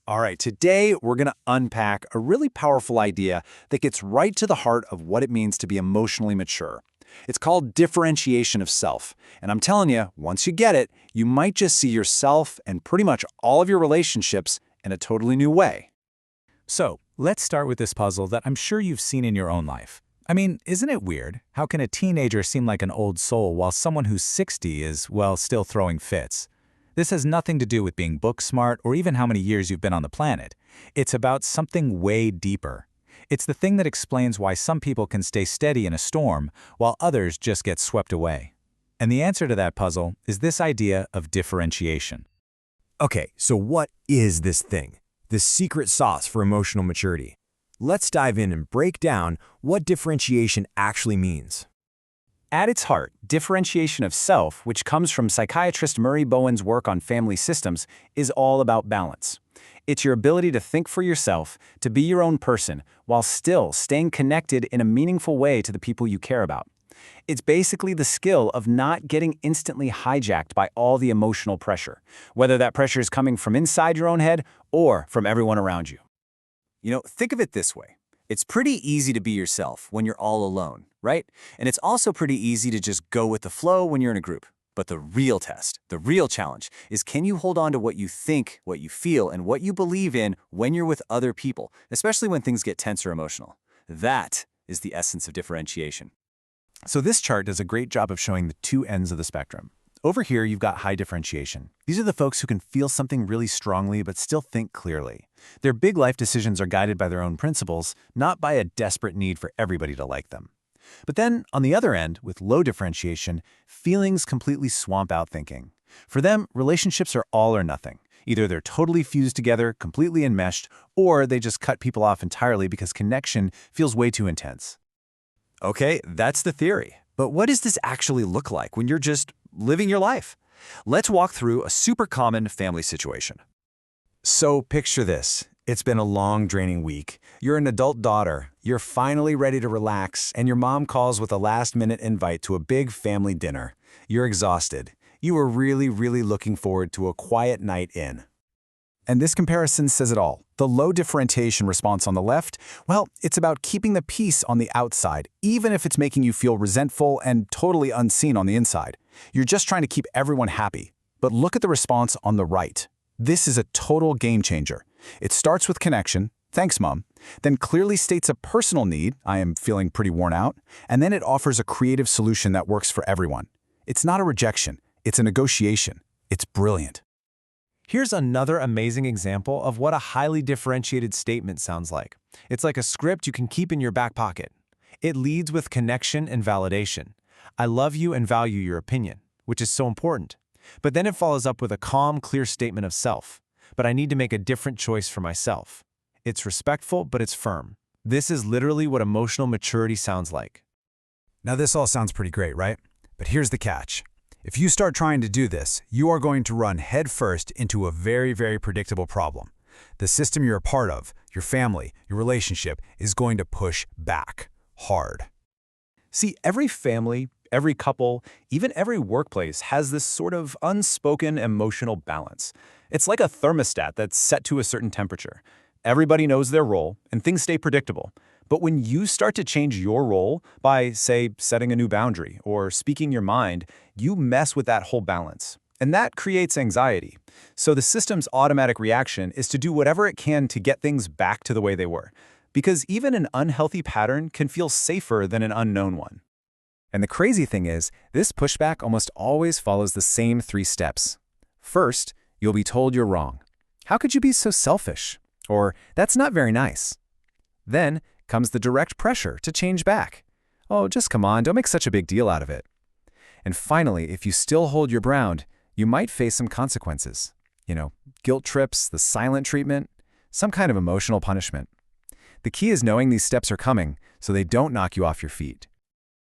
All right, today we're going to unpack a really powerful idea that gets right to the heart of what it means to be emotionally mature. It's called differentiation of self. And I'm telling you, once you get it, you might just see yourself and pretty much all of your relationships in a totally new way. So, let's start with this puzzle that I'm sure you've seen in your own life. I mean, isn't it weird? How can a teenager seem like an old soul while someone who's 60 is, well, still throwing fits? This has nothing to do with being book smart or even how many years you've been on the planet. It's about something way deeper. It's the thing that explains why some people can stay steady in a storm while others just get swept away. And the answer to that puzzle is this idea of differentiation. Okay, so what is this thing? This secret sauce for emotional maturity? Let's dive in and break down what differentiation actually means. At its heart, differentiation of self, which comes from psychiatrist Murray Bowen's work on family systems, is all about balance. It's your ability to think for yourself, to be your own person, while still staying connected in a meaningful way to the people you care about. It's basically the skill of not getting instantly hijacked by all the emotional pressure, whether that pressure is coming from inside your own head or from everyone around you. Think of it this way. It's pretty easy to be yourself when you're all alone, right? And it's also pretty easy to just go with the flow when you're in a group. But the real test, the real challenge, is can you hold on to what you think, what you feel, and what you believe in when you're with other people, especially when things get tense or emotional? That is the essence of differentiation. So this chart does a great job of showing the two ends of the spectrum. Over here, you've got high differentiation. These are the folks who can feel something really strongly but still think clearly. Their big life decisions are guided by their own principles, not by a desperate need for everybody to like them. But then, on the other end, with low differentiation, feelings completely swamp out thinking. For them, relationships are all or nothing. Either they're totally fused together, completely enmeshed, or they just cut people off entirely because connection feels way too intense. Okay, that's the theory. But what does this actually look like when you're just living your life? Let's walk through a super common family situation. So picture this. It's been a long, draining week. You're an adult daughter. You're finally ready to relax, and your mom calls with a last-minute invite to a big family dinner. You're exhausted. You were really looking forward to a quiet night in. And this comparison says it all. The low differentiation response on the left, well, it's about keeping the peace on the outside, even if it's making you feel resentful and totally unseen on the inside. You're just trying to keep everyone happy. But look at the response on the right. This is a total game changer. It starts with connection, thanks mom, then clearly states a personal need, I am feeling pretty worn out, and then it offers a creative solution that works for everyone. It's not a rejection, it's a negotiation. It's brilliant. Here's another amazing example of what a highly differentiated statement sounds like. It's like a script you can keep in your back pocket. It leads with connection and validation. I love you and value your opinion, which is so important. But then it follows up with a calm, clear statement of self. But I need to make a different choice for myself. It's respectful, but it's firm. This is literally what emotional maturity sounds like. Now this all sounds pretty great, right? But here's the catch. If you start trying to do this, you are going to run headfirst into a very predictable problem. The system you're a part of, your family, your relationship, is going to push back hard. See, every family, every couple, even every workplace has this sort of unspoken emotional balance. It's like a thermostat that's set to a certain temperature. Everybody knows their role, and things stay predictable. But when you start to change your role by, say, setting a new boundary or speaking your mind, you mess with that whole balance. And that creates anxiety. So the system's automatic reaction is to do whatever it can to get things back to the way they were. Because even an unhealthy pattern can feel safer than an unknown one. And the crazy thing is, this pushback almost always follows the same 3 steps. First, you'll be told you're wrong. How could you be so selfish? Or, that's not very nice. Then comes the direct pressure to change back. Oh, just come on, don't make such a big deal out of it. And finally, if you still hold your ground, you might face some consequences. Guilt trips, the silent treatment, some kind of emotional punishment. The key is knowing these steps are coming so they don't knock you off your feet.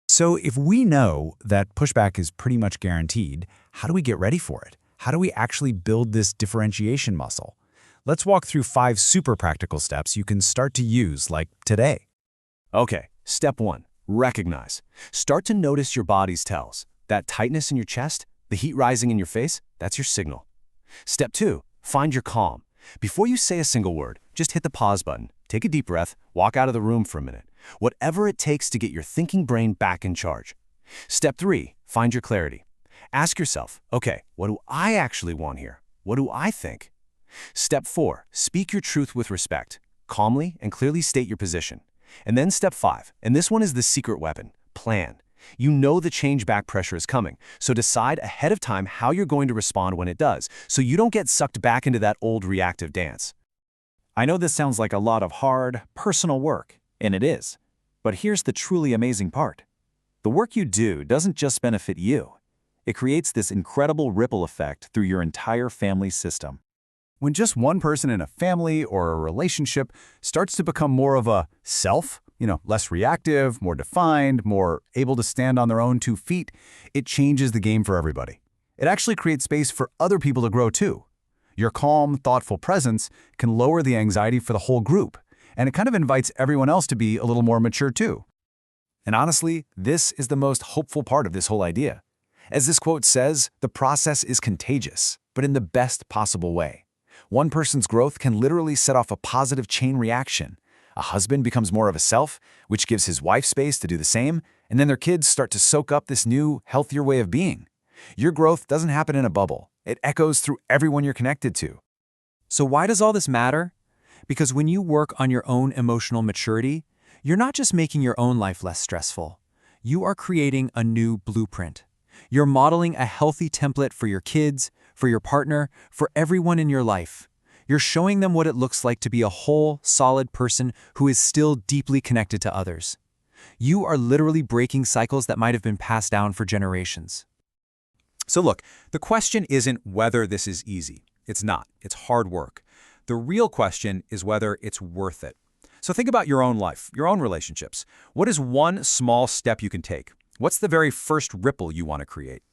So if we know that pushback is pretty much guaranteed, how do we get ready for it? How do we actually build this differentiation muscle? Let's walk through 5 super practical steps you can start to use, like today. Okay, step 1, recognize. Start to notice your body's tells. That tightness in your chest, the heat rising in your face, that's your signal. Step 2, find your calm. Before you say a single word, just hit the pause button, take a deep breath, walk out of the room for a minute. Whatever it takes to get your thinking brain back in charge. Step 3, find your clarity. Ask yourself, okay, what do I actually want here? What do I think? Step 4, speak your truth with respect. Calmly and clearly state your position. And then step 5, and this one is the secret weapon, plan. You know the change back pressure is coming, so decide ahead of time how you're going to respond when it does, so you don't get sucked back into that old reactive dance. I know this sounds like a lot of hard, personal work, and it is. But here's the truly amazing part. The work you do doesn't just benefit you. It creates this incredible ripple effect through your entire family system. When just one person in a family or a relationship starts to become more of a self, less reactive, more defined, more able to stand on their own 2 feet, it changes the game for everybody. It actually creates space for other people to grow too. Your calm, thoughtful presence can lower the anxiety for the whole group, and it kind of invites everyone else to be a little more mature too. And honestly, this is the most hopeful part of this whole idea. As this quote says, the process is contagious, but in the best possible way. One person's growth can literally set off a positive chain reaction. A husband becomes more of a self, which gives his wife space to do the same, and then their kids start to soak up this new, healthier way of being. Your growth doesn't happen in a bubble. It echoes through everyone you're connected to. So why does all this matter? Because when you work on your own emotional maturity, you're not just making your own life less stressful. You are creating a new blueprint. You're modeling a healthy template for your kids, for your partner, for everyone in your life. You're showing them what it looks like to be a whole, solid person who is still deeply connected to others. You are literally breaking cycles that might have been passed down for generations. So look, the question isn't whether this is easy. It's not. It's hard work. The real question is whether it's worth it. So think about your own life, your own relationships. What is one small step you can take? What's the very first ripple you want to create?